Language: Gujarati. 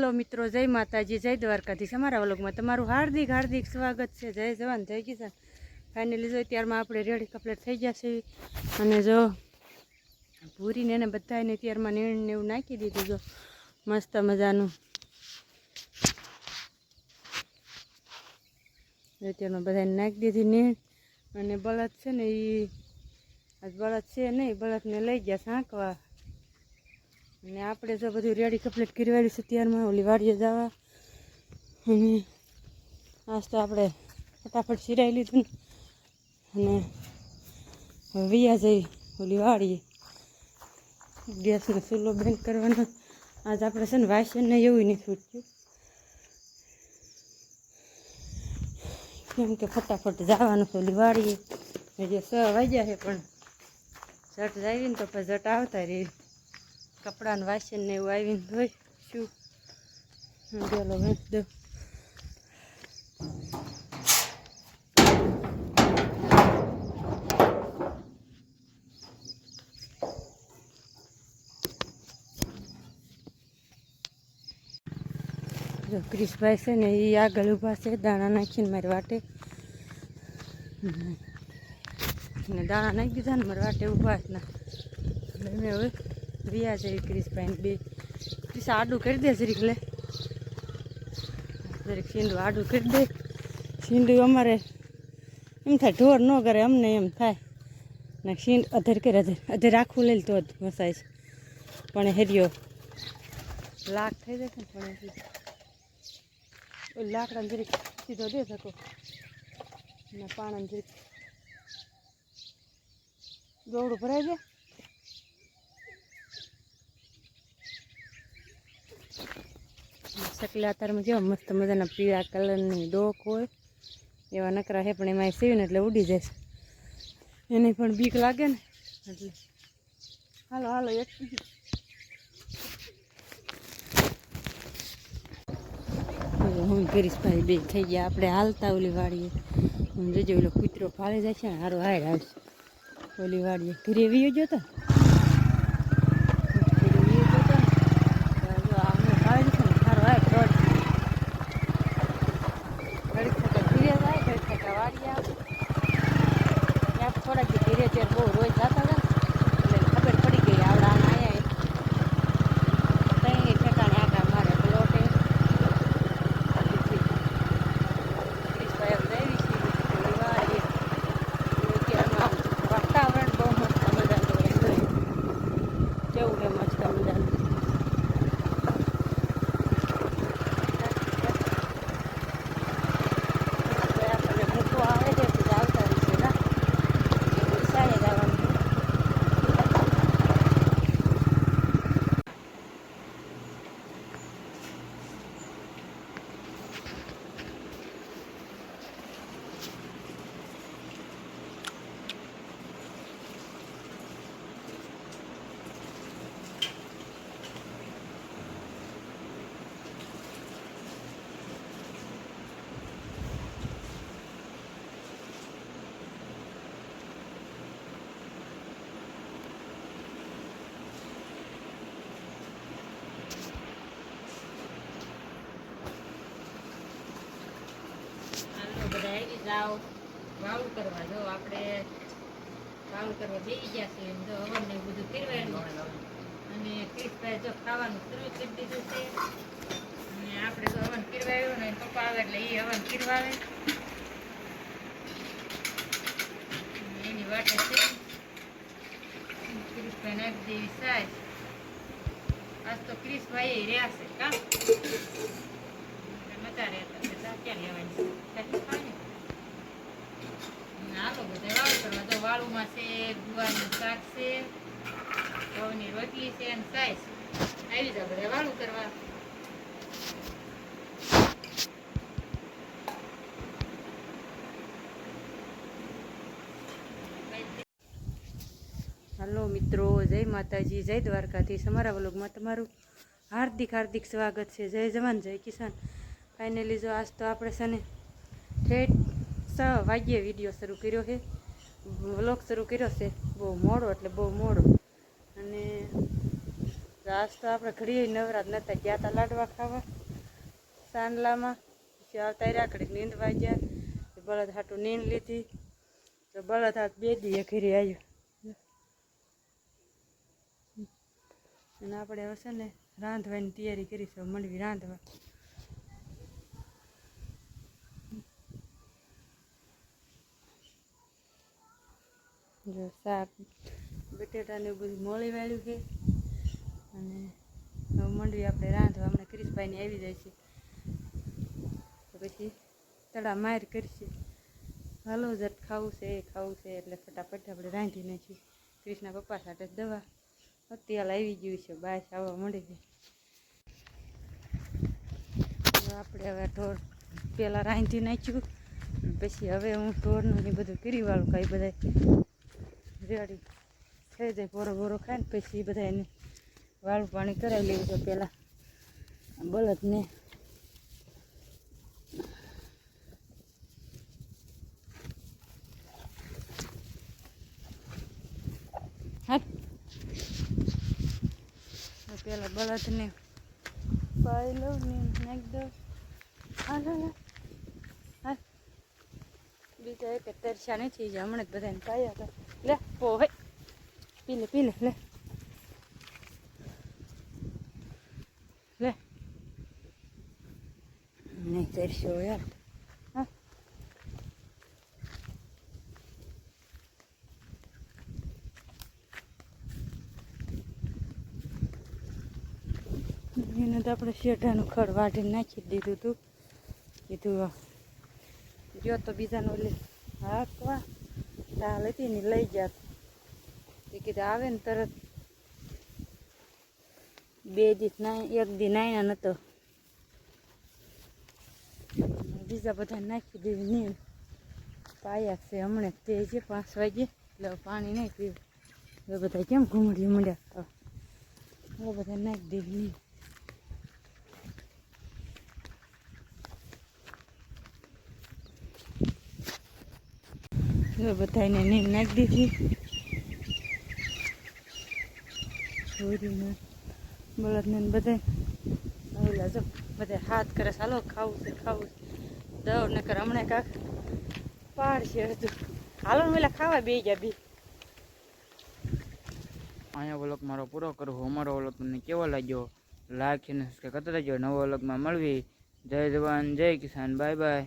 હાલો મિત્રો, જય માતાજી, જય દ્વારકાધીશ। અમારા વ્લોગમાં તમારું હાર્દિક હાર્દિક સ્વાગત છે। જય જવાન જય કિસાન। ફાઇનલી જો ત્યારમાં આપણે રેડી કમ્પ્લીટ થઈ ગયા છે અને જો પૂરીને એને બધાને ત્યારમાં નીણ ને એવું નાખી દીધું। જો મસ્ત મજાનું ત્યારમાં બધાને નાખી દીધી નીણ। અને બળદ છે ને એ આજ બળદ છે નહીં, બળદને લઈ ગયા સાંકવા। અને આપણે જો બધું રેડી કમ્પ્લીટ કરવાયું છે ત્યારમાં ઓલી વાડીએ જવા। અને આજ તો આપણે ફટાફટ સિરાઈ લીધું અને વિયા જઈ ઓલી વાડીએ ગેસનો ચૂલો બંધ કરવાનો। આજ આપણે છે ને વાસણને એવું નહીં છૂટતું, કેમ કે ફટાફટ જવાનું છે ઓલી વાડીએ। હજી 6 વાગ્યા છે પણ ઝટ આવીને તો પછી ઝટ આવતા રહી। કપડાને વાસણ ને એવું આવીને ધોઈ શું ગયેલો વેચ દો। જો ક્રિશભાઈ છે ને એ આગળ ઊભા છે દાણા નાખીને મારી વાટે, ને દાણા નાખી દીધા ને મારી વાટે ઊભા જ ના। મેં હવે વિયા જઈ ક્રિશભાઈને બે ક્રિશ આડું કરી દે જરીક, લે જરીક સીંડું આડું કરી દે। સીંડું અમારે એમ થાય ઢોર ન કરે, અમને એમ થાય ને સીંડ અધર કરે, અધર આખું લઈ તો જ મસાય છે પણ હેરિયો લાખ થઈ જશે ને પણ લાકડાને જરીક સીધો દે શકો ને પાણાને જરીક દોડું ભરાઈ જાય। શકલા અત્યારમાં કેવા મસ્ત મજાના પીળા કલરની ડોક હોય એવા નકરા છે, પણ એમાં સીવીને એટલે ઉડી જાય છે, એને પણ બીક લાગે ને એટલે હાલો હાલો એક હું કરીશભાઈ બે થઈ ગયા આપણે હાલતા ઓલી વાડીએ। હું જોજો ઓલો કૂતરો ફાળી જાય છે ને હારો હાર આવશે ઓલી વાડીએ ઘરે વીયો જતો થોડાક ધીરે ધીરે બહુ રોજ જતા હતા એટલે ખબર પડી ગઈ આવડા આયા કઈ ઠેકાણે આટા મારે પ્લોટે વાતાવરણ બહુ મસ્ત મજાનું કેવું છે, મસ્ત મજાનું મૂકવા આવે છે આવતા રહીશે ના બધા આવી જાઓ વાળું કરવા। જો આપણે વાળું કરવા બેસી ગયા છે એમ જો હવન ને બધું ફેરવાયું અને ક્રિશભાઈ જો ખાવાનું શરૂ કરી દીધું છે અને આપણે જો હવન ફેરવાયું ને પપ્પા આવે એટલે એ હવન ફેરવાવે એની વાટે છે ક્રિશભાઈ નાખી દેવી સાજ। આજ તો ક્રિશભાઈ રહ્યા છે કામ મજા રહેતા ક્યાં લેવાની હાલો બધા વાળું કરવા। તો વાળુમાં છે ગુવારનું શાક છે, ઘઉંની રોટલી છે અને સાઈસ આવી જાય બધા વાળું કરવા। હાલો મિત્રો, જય માતાજી, જય દ્વારકાધીશ। અમારા વ્લોગમાં તમારું હાર્દિક હાર્દિક સ્વાગત છે। જય જવાન જય કિસાન। ફાઇનલી જો આજ તો આપણે છે ને ઠેઠ 6 વાગ્યે વિડીયો શરૂ કર્યો છે, વ્લોગ શરૂ કર્યો છે બહુ મોડો એટલે બહુ મોડો। અને આજ તો આપણે ઘડીએ નવરાત નહોતા ગયા હતા લાડવા ખાવા સાંડલામાં. પછી આવતા રહ્યા ઘડીક નીંદવા ગયા બળદ હાટું નીંદ લીધી તો બળદ હાથ 2 દીએ ઘરે આવ્યું. અને આપણે હવે છે ને રાંધવાની તૈયારી કરીશું, મંડવી રાંધવા. જો શાક બટેટાને એવું બધું મોળી વાળ્યું છે અને હવે મંડવી આપણે રાંધવા. હમણાં ક્રિશભાઈને આવી જાય છે તો પછી તળા માર કરશે. હાલો જટ ખાવું છે એટલે ફટાફટ આપણે રાંધી નાખીએ. ક્રિશના પપ્પા સાથે દવા અત્યારે આવી ગયું છે, બાસ આવવા મળી ગઈ. આપણે હવે ઢોર પહેલાં રાંધી નાખ્યું, પછી હવે હું ઢોરનું ને બધું કરી વાળું કાંઈ બધા રેડી થઈ જાય. ભોરો ખાય ને પછી બધા એને વાળું પાણી કરાવી લેવું છે પહેલાં બળદને. પેલા બળદને પાઈ લઉં ને નાખી દઉં. હા બીજા એક તરસ્યા નથી જ હમણાં જ બધાને પાયા હતા. લે પો હે પી લે લે લે નહીં તરસ્યો યાર. હા એને તો આપણે શેઢાનું ખડ વાઢીને નાખી દીધું હતું. કીધું જો તો બીજાને ઓલી હાંકવા ઢાલ હતી ને લઈ ગયા. એ કીધું આવે ને તરત 2 દી 1 દી નાયના નહોતો. બીજા બધા નાખી દીધું નીણ પાયા છે હમણાં તે છે 5 વાગે એટલે પાણી નહીં પીવું. એ બધા કેમ ઘૂમડી મળ્યા એ બધા નાખી દીધું નીણ. બધાને નીંદ નાખી દીધી. છોરીને બળદને બધા ઓલા જો બધા હાથ કરે ચાલો ખાવું છે દવ ને કર હમણાં કાંક પાડશે હતું. હાલો ને પેલા ખાવા બે ગયા બી. અહીંયા વ્લોગ મારો પૂરો કરું. અમારો વ્લોગ તમને કેવો લાગ્યો લાઈક અને સબસ્ક્રાઈબ કરતા રહેજો. નવો વ્લોગમાં મળવી. જય જવાન જય કિસાન. Bye bye.